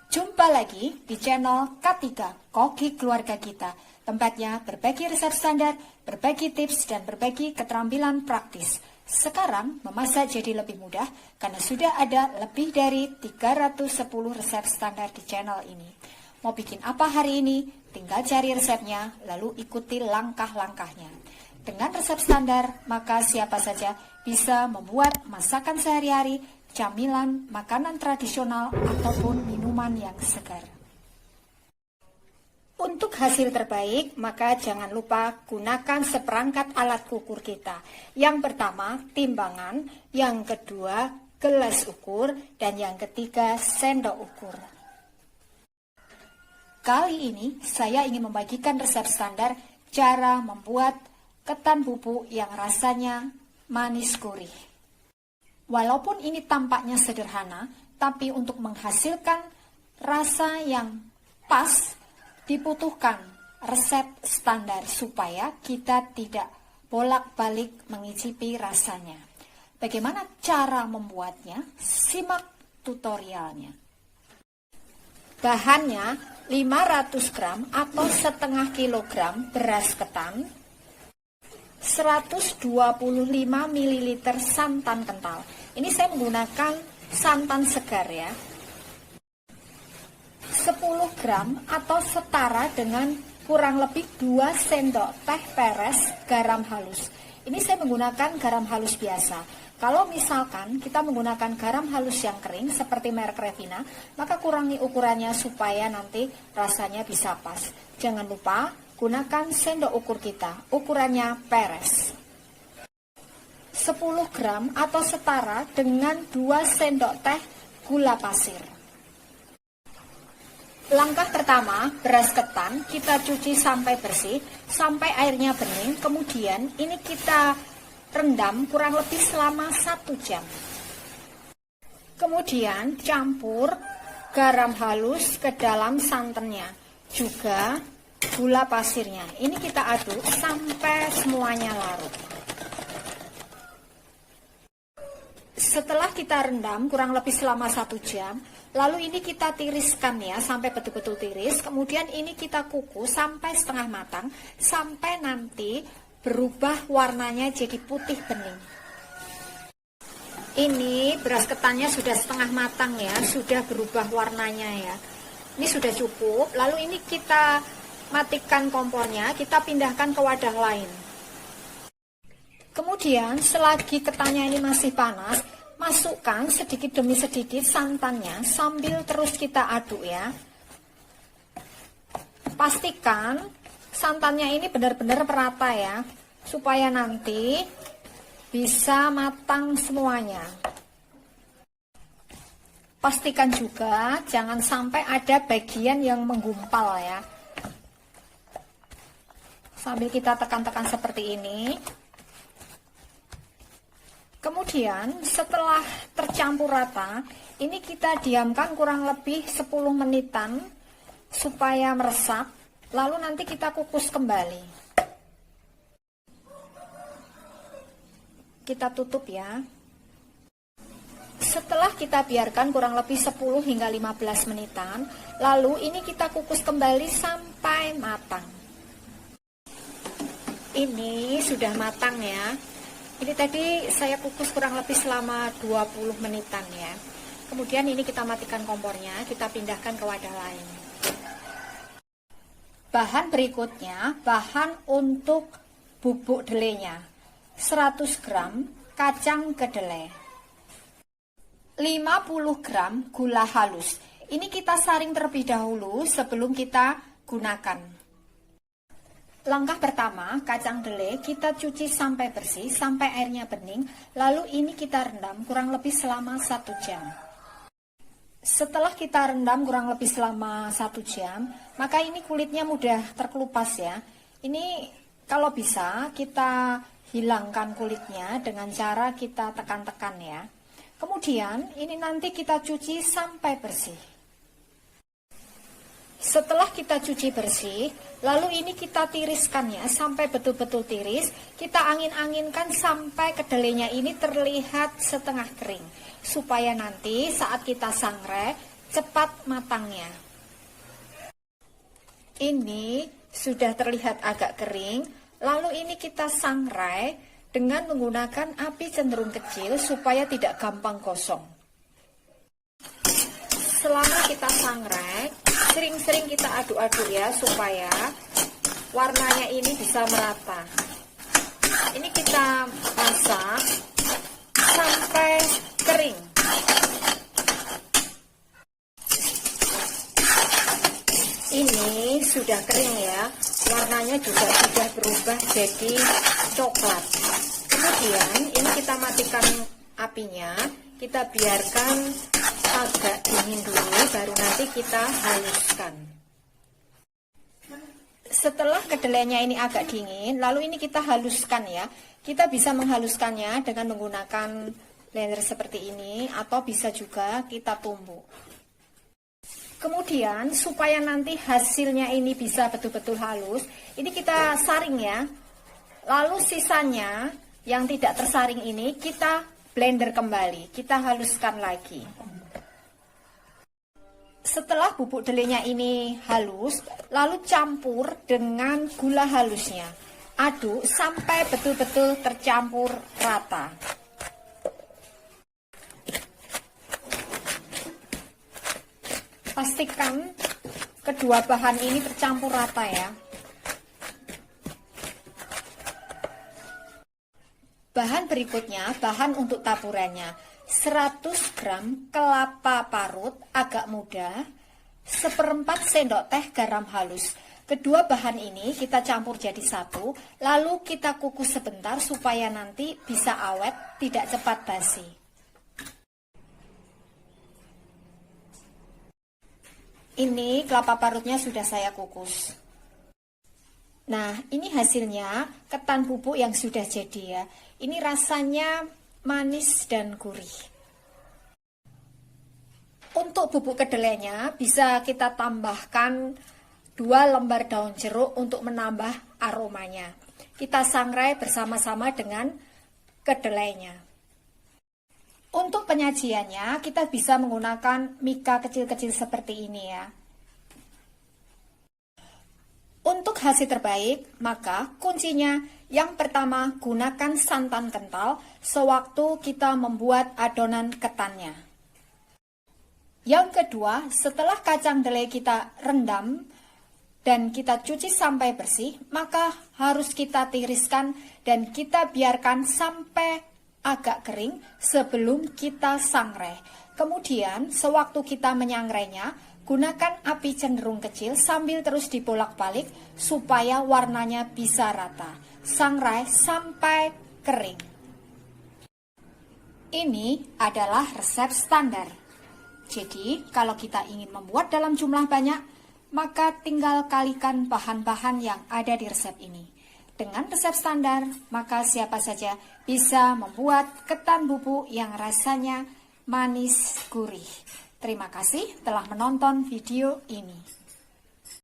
Jumpa lagi di channel K3, Koki Keluarga Kita. Tempatnya berbagi resep standar, berbagi tips, dan berbagi keterampilan praktis. Sekarang memasak jadi lebih mudah karena sudah ada lebih dari 310 resep standar di channel ini. Mau bikin apa hari ini? Tinggal cari resepnya, lalu ikuti langkah-langkahnya. Dengan resep standar, maka siapa saja bisa membuat masakan sehari-hari, camilan, makanan tradisional, ataupun minuman yang segar. Untuk hasil terbaik, maka jangan lupa gunakan seperangkat alat ukur kita. Yang pertama, timbangan, yang kedua, gelas ukur, dan yang ketiga, sendok ukur. Kali ini, saya ingin membagikan resep standar cara membuat ketan bubuk yang rasanya manis gurih. Walaupun ini tampaknya sederhana, tapi untuk menghasilkan rasa yang pas, dibutuhkan resep standar supaya kita tidak bolak-balik mengicipi rasanya. Bagaimana cara membuatnya? Simak tutorialnya. Bahannya 500 gram atau setengah kilogram beras ketan, 125 ml santan kental. Ini saya menggunakan santan segar ya. 10 gram atau setara dengan kurang lebih 2 sendok teh peres garam halus. Ini saya menggunakan garam halus biasa. Kalau misalkan kita menggunakan garam halus yang kering seperti merek Revina, maka kurangi ukurannya supaya nanti rasanya bisa pas. Jangan lupa gunakan sendok ukur kita, ukurannya peres. 10 gram atau setara dengan 2 sendok teh gula pasir. Langkah pertama, beras ketan kita cuci sampai bersih, sampai airnya bening. Kemudian ini kita rendam kurang lebih selama 1 jam. Kemudian campur garam halus ke dalam santannya, juga gula pasirnya. Ini kita aduk sampai semuanya larut. Setelah kita rendam kurang lebih selama 1 jam, lalu ini kita tiriskan ya sampai betul-betul tiris. Kemudian ini kita kukus sampai setengah matang, sampai nanti berubah warnanya jadi putih bening. Ini beras ketannya sudah setengah matang ya, sudah berubah warnanya ya. Ini sudah cukup. Lalu ini kita matikan kompornya, kita pindahkan ke wadah lain. Kemudian selagi ketannya ini masih panas, masukkan sedikit demi sedikit santannya sambil terus kita aduk ya. Pastikan santannya ini benar-benar merata ya, supaya nanti bisa matang semuanya. Pastikan juga jangan sampai ada bagian yang menggumpal ya. Sambil kita tekan-tekan seperti ini. Kemudian setelah tercampur rata, ini kita diamkan kurang lebih 10 menitan supaya meresap. Lalu nanti kita kukus kembali. Kita tutup ya. Setelah kita biarkan kurang lebih 10 hingga 15 menitan, lalu ini kita kukus kembali sampai matang. Ini sudah matang ya. Ini tadi saya kukus kurang lebih selama 20 menitan ya. Kemudian ini kita matikan kompornya, kita pindahkan ke wadah lain. Bahan berikutnya, bahan untuk bubuk delenya. 100 gram kacang kedelai. 50 gram gula halus. Ini kita saring terlebih dahulu sebelum kita gunakan. Langkah pertama, kacang kedelai kita cuci sampai bersih, sampai airnya bening. Lalu ini kita rendam kurang lebih selama 1 jam. Setelah kita rendam kurang lebih selama 1 jam, maka ini kulitnya mudah terkelupas ya. Ini kalau bisa kita hilangkan kulitnya dengan cara kita tekan-tekan ya. Kemudian ini nanti kita cuci sampai bersih. Setelah kita cuci bersih, lalu ini kita tiriskannya sampai betul-betul tiris. Kita angin-anginkan sampai kedelainya ini terlihat setengah kering, supaya nanti saat kita sangrai cepat matangnya. Ini sudah terlihat agak kering, lalu ini kita sangrai dengan menggunakan api cenderung kecil supaya tidak gampang gosong. Selama kita sangrai, sering-sering kita aduk-aduk ya, supaya warnanya ini bisa merata. Ini kita masak sampai kering. Ini sudah kering ya, warnanya juga sudah berubah jadi coklat. Kemudian ini kita matikan apinya, kita biarkan agak dingin dulu, baru nanti kita haluskan. Setelah kedelainya ini agak dingin, lalu ini kita haluskan ya. Kita bisa menghaluskannya dengan menggunakan blender seperti ini, atau bisa juga kita tumbuk. Kemudian supaya nanti hasilnya ini bisa betul-betul halus, ini kita saring ya. Lalu sisanya yang tidak tersaring ini kita blender kembali, kita haluskan lagi. Setelah bubuk delenya ini halus, lalu campur dengan gula halusnya. Aduk sampai betul-betul tercampur rata. Pastikan kedua bahan ini tercampur rata ya. Bahan berikutnya, bahan untuk taburannya. 100 gram kelapa parut agak muda, 1/4 sendok teh garam halus. Kedua bahan ini kita campur jadi satu, lalu kita kukus sebentar supaya nanti bisa awet, tidak cepat basi. Ini kelapa parutnya sudah saya kukus. Nah, ini hasilnya ketan bubuk yang sudah jadi ya. Ini rasanya manis dan gurih. Untuk bubuk kedelainya bisa kita tambahkan 2 lembar daun jeruk untuk menambah aromanya. Kita sangrai bersama-sama dengan kedelainya. Untuk penyajiannya kita bisa menggunakan mika kecil-kecil seperti ini ya. Untuk hasil terbaik, maka kuncinya yang pertama gunakan santan kental sewaktu kita membuat adonan ketannya. Yang kedua, setelah kacang delai kita rendam dan kita cuci sampai bersih, maka harus kita tiriskan dan kita biarkan sampai agak kering sebelum kita sangrai. Kemudian sewaktu kita menyangrainya, gunakan api cenderung kecil sambil terus dibolak-balik supaya warnanya bisa rata. Sangrai sampai kering. Ini adalah resep standar. Jadi kalau kita ingin membuat dalam jumlah banyak, maka tinggal kalikan bahan-bahan yang ada di resep ini. Dengan resep standar, maka siapa saja bisa membuat ketan bubuk yang rasanya manis gurih. Terima kasih telah menonton video ini.